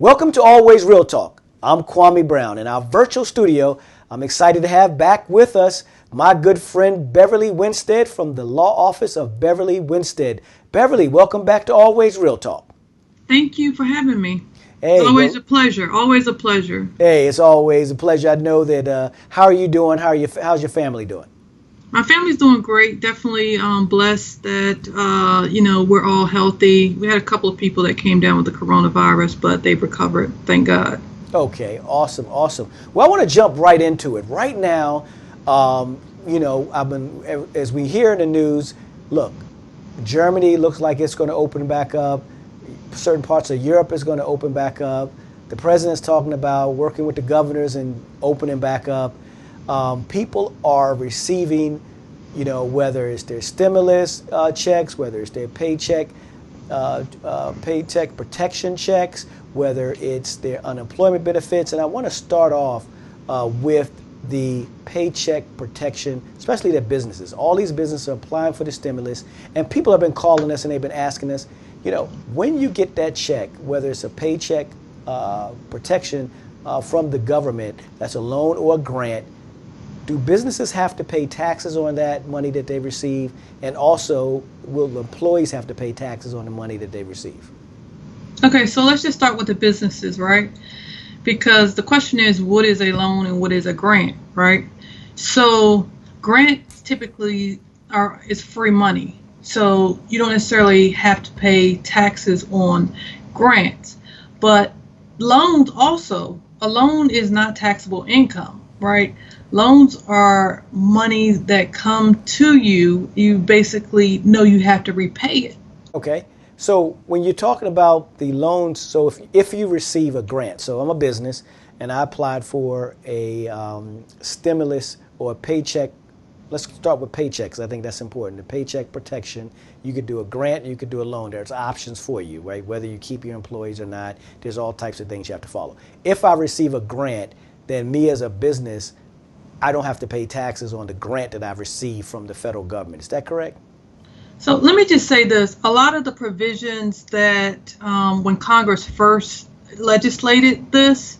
Welcome to Always Real Talk. I'm Kwame Brown. In our virtual studio, I'm excited to have back with us my good friend Beverly Winstead from the law office of Beverly Winstead. Beverly, welcome back to Always Real Talk. Thank you for having me. Hey, always a pleasure. Always a pleasure. Hey, it's always a pleasure. I know that. How are you doing? How's your family doing? My family's doing great. Definitely blessed that we're all healthy. We had a couple of people that came down with the coronavirus, but they've recovered. Thank God. Okay, awesome. Well, I want to jump right into it. Right now, as we hear in the news, look, Germany looks like it's going to open back up. Certain parts of Europe is going to open back up. The president's talking about working with the governors and opening back up. People are receiving, whether it's their stimulus checks, whether it's their paycheck protection checks, whether it's their unemployment benefits. And I want to start off with the paycheck protection, especially their businesses. All these businesses are applying for the stimulus, and people have been calling us and they've been asking us, when you get that check, whether it's a paycheck protection from the government, that's a loan or a grant, do businesses have to pay taxes on that money that they receive? And also, will employees have to pay taxes on the money that they receive? Okay, so let's just start with the businesses, right? Because the question is, what is a loan and what is a grant, right? So grants typically is free money. So you don't necessarily have to pay taxes on grants. But loans also, a loan is not taxable income, right? Loans are money that come to you. You basically know you have to repay it. Okay. So when you're talking about the loans, so if you receive a grant, so I'm a business and I applied for a stimulus or a paycheck. Let's start with paychecks. I think that's important. The paycheck protection, you could do a grant, you could do a loan. There's options for you, right? Whether you keep your employees or not, there's all types of things you have to follow. If I receive a grant, then me as a business, I don't have to pay taxes on the grant that I've received from the federal government. Is that correct? So let me just say this. A lot of the provisions that when Congress first legislated this,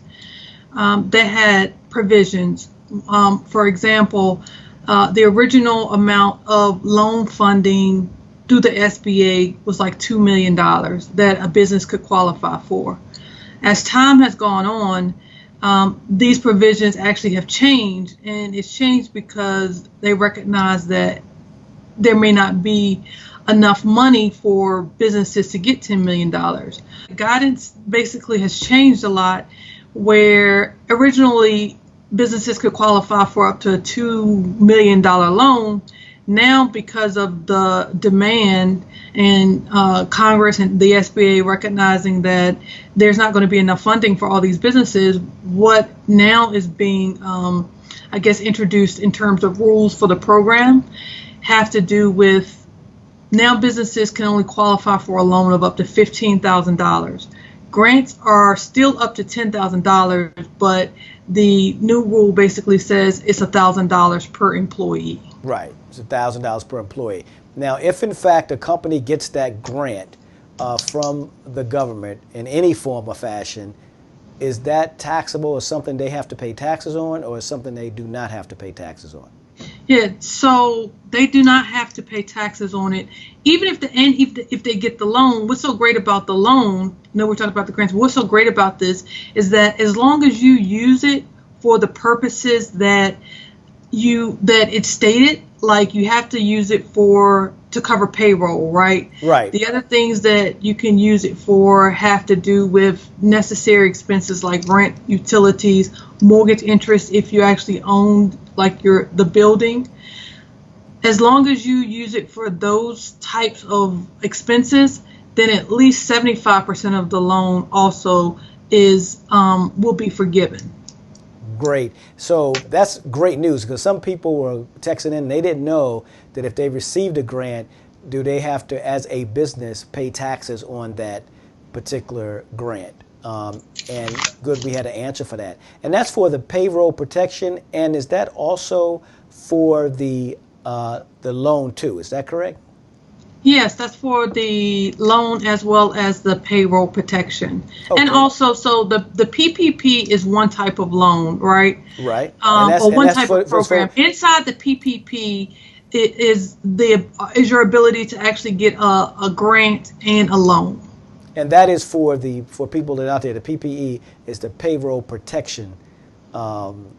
they had provisions. For example, the original amount of loan funding through the SBA was like $2 million that a business could qualify for. As time has gone on, these provisions actually have changed, and it's changed because they recognize that there may not be enough money for businesses to get $10 million. Guidance basically has changed a lot, where originally businesses could qualify for up to a $2 million loan. Now, because of the demand and Congress and the SBA recognizing that there's not going to be enough funding for all these businesses, what now is being, introduced in terms of rules for the program have to do with now businesses can only qualify for a loan of up to $15,000. Grants are still up to $10,000, but the new rule basically says it's $1,000 per employee. Right. It's $1,000 per employee. Now, if in fact a company gets that grant from the government in any form or fashion, is that taxable or something they have to pay taxes on, or is something they do not have to pay taxes on? Yeah, so they do not have to pay taxes on it, even if they get the loan. What's so great about the loan? We're talking about the grants. What's so great about this is that as long as you use it for the purposes that it's stated, like you have to use it to cover payroll, right? Right. The other things that you can use it for have to do with necessary expenses like rent, utilities, mortgage interest if you actually own like the building. As long as you use it for those types of expenses, then at least 75% of the loan also will be forgiven. Great. So that's great news, because some people were texting in and they didn't know that if they received a grant, do they have to, as a business, pay taxes on that particular grant? And good, we had an answer for that. And that's for the payroll protection. And is that also for the loan too? Is that correct? Yes, that's for the loan as well as the payroll protection. And Okay. also, so the PPP is one type of loan, right? Right. And Or one that's type of for program. Inside the PPP is your ability to actually get a grant and a loan. and that is for people that are out there. The PPE is the payroll protection um,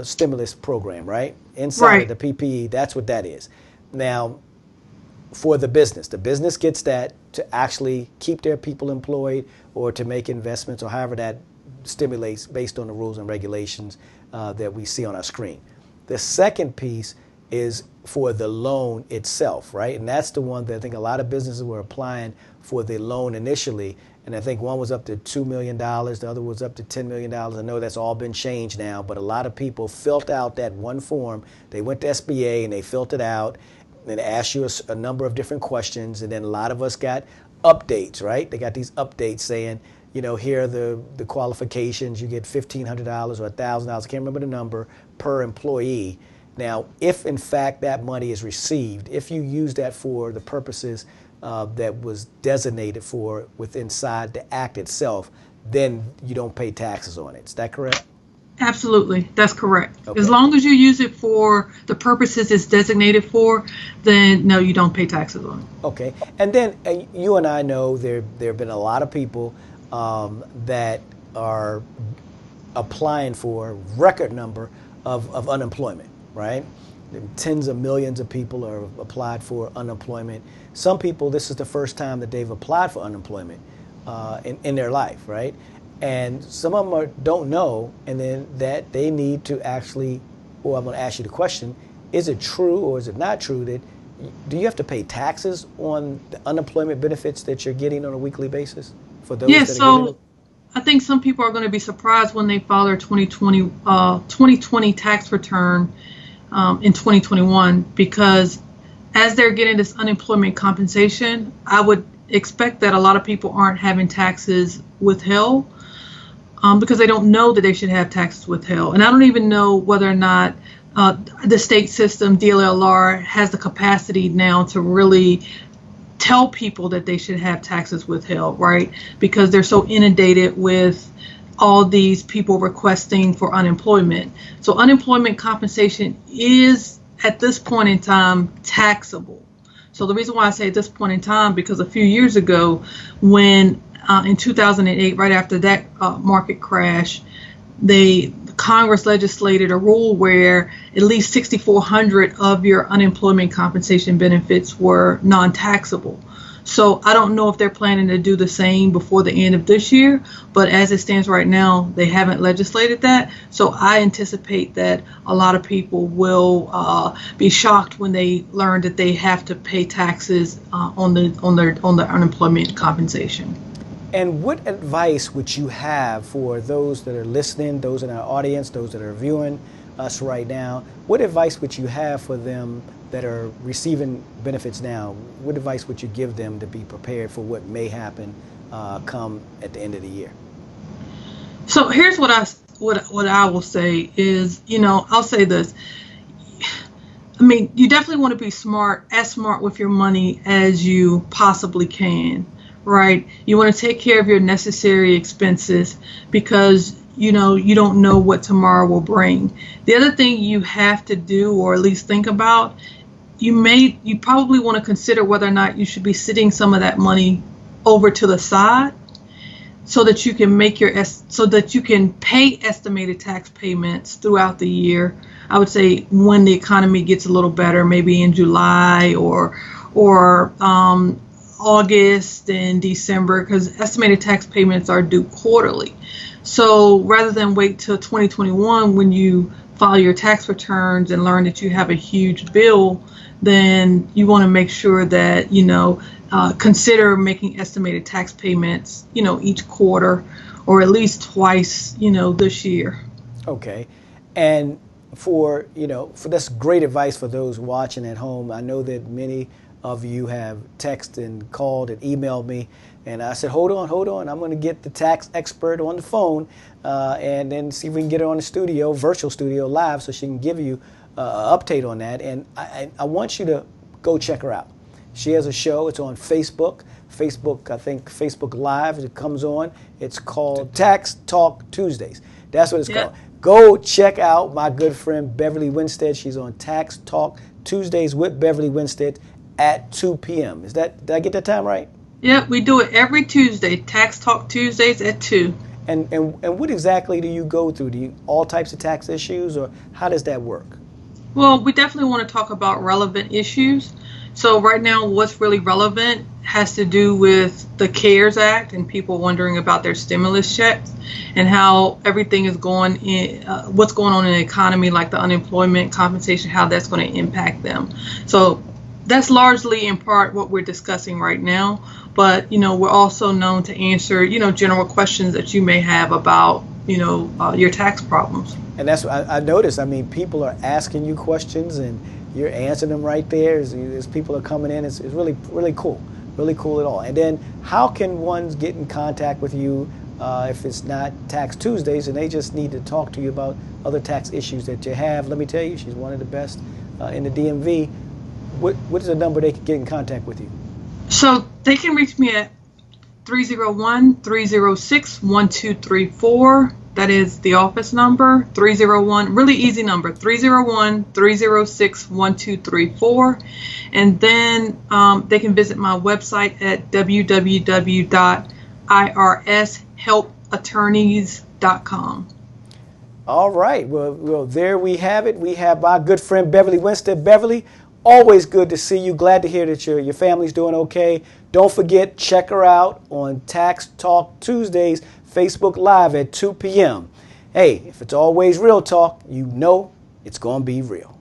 stimulus program, right? Inside of Right. the PPE, that's what that is. Now, for the business gets that to actually keep their people employed or to make investments or however that stimulates based on the rules and regulations that we see on our screen. The second piece is for the loan itself, right? And that's the one that I think a lot of businesses were applying for the loan initially. And I think one was up to $2 million, the other was up to $10 million. I know that's all been changed now, but a lot of people filled out that one form. They went to SBA and they filled it out and asked you a number of different questions. And then a lot of us got updates, right? They got these updates saying, here are the qualifications. You get $1,500 or $1,000. I can't remember the number per employee. Now, if in fact that money is received, if you use that for the purposes that was designated for inside the act itself, then you don't pay taxes on it. Is that correct? Absolutely, that's correct. As Okay. long as you use it for the purposes it's designated for, then no, you don't pay taxes on it. Okay. And then you and I know there have been a lot of people that are applying for a record number of unemployment, right? Tens of millions of people are applied for unemployment. Some people, this is the first time that they've applied for unemployment in their life, right? And some of them don't know, and then that they need to actually, or I'm going to ask you the question, is it true or is it not true that do you have to pay taxes on the unemployment benefits that you're getting on a weekly basis for those Yeah, that are getting them? so I think some people are going to be surprised when they file their 2020 tax return in 2021 because as they're getting this unemployment compensation, I would expect that a lot of people aren't having taxes withheld because they don't know that they should have taxes withheld. And I don't even know whether or not the state system, DLLR, has the capacity now to really tell people that they should have taxes withheld, right? Because they're so inundated with all these people requesting for unemployment. So unemployment compensation is at this point in time taxable. So the reason why I say at this point in time, because a few years ago, when in 2008, right after that market crash, Congress legislated a rule where at least 6,400 of your unemployment compensation benefits were non-taxable. So I don't know if they're planning to do the same before the end of this year, but as it stands right now, they haven't legislated that. So I anticipate that a lot of people will be shocked when they learn that they have to pay taxes on their unemployment compensation. And what advice would you have for those that are listening, those in our audience, those that are viewing us right now? What advice would you have for them that are receiving benefits now? What advice would you give them to be prepared for what may happen come at the end of the year? So here's what I will say is, I'll say this. I mean, you definitely want to be as smart with your money as you possibly can. Right? You want to take care of your necessary expenses because you don't know what tomorrow will bring. The other thing you have to do, or at least think about, you probably want to consider whether or not you should be sitting some of that money over to the side so that you can so that you can pay estimated tax payments throughout the year. I would say when the economy gets a little better, maybe in July or August and December, because estimated tax payments are due quarterly. So rather than wait till 2021 when you file your tax returns and learn that you have a huge bill, then you want to make sure that consider making estimated tax payments each quarter or at least twice this year. Okay. And for that's great advice for those watching at home. I know that many of you have texted and called and emailed me, and I said, hold on, I'm going to get the tax expert on the phone and then see if we can get her on the virtual studio live so she can give you an update on that. And I want you to go check her out. She has a show. It's on Facebook. I think Facebook Live. It comes on. It's called Tax Talk Tuesdays. That's what it's called. Go check out my good friend Beverly Winstead. She's on Tax Talk Tuesdays with Beverly Winstead at 2 p.m. Did I get that time right? Yep, we do it every Tuesday. Tax Talk Tuesdays at 2. And what exactly do you go through? Do you all types of tax issues, or how does that work? Well, we definitely want to talk about relevant issues. So right now, what's really relevant has to do with the CARES Act and people wondering about their stimulus checks and how everything is going in, what's going on in the economy, like the unemployment compensation, how that's going to impact them. So that's largely in part what we're discussing right now. But, we're also known to answer, general questions that you may have about, your tax problems. And that's what I noticed. I mean, people are asking you questions and you're answering them right there as people are coming in. It's really, really cool. Really cool at all. And then how can one get in contact with you if it's not Tax Tuesdays and they just need to talk to you about other tax issues that you have? Let me tell you, she's one of the best in the DMV. What is the number they can get in contact with you? So they can reach me at 301-306-1234. That is the office number, 301, really easy number, 301-306-1234. And then they can visit my website at www.irshelpattorneys.com. All right. Well, there we have it. We have my good friend Beverly Winstead. Beverly, always good to see you. Glad to hear that your family's doing okay. Don't forget, check her out on Tax Talk Tuesdays, Facebook Live at 2 p.m. Hey, if it's always real talk, it's going to be real.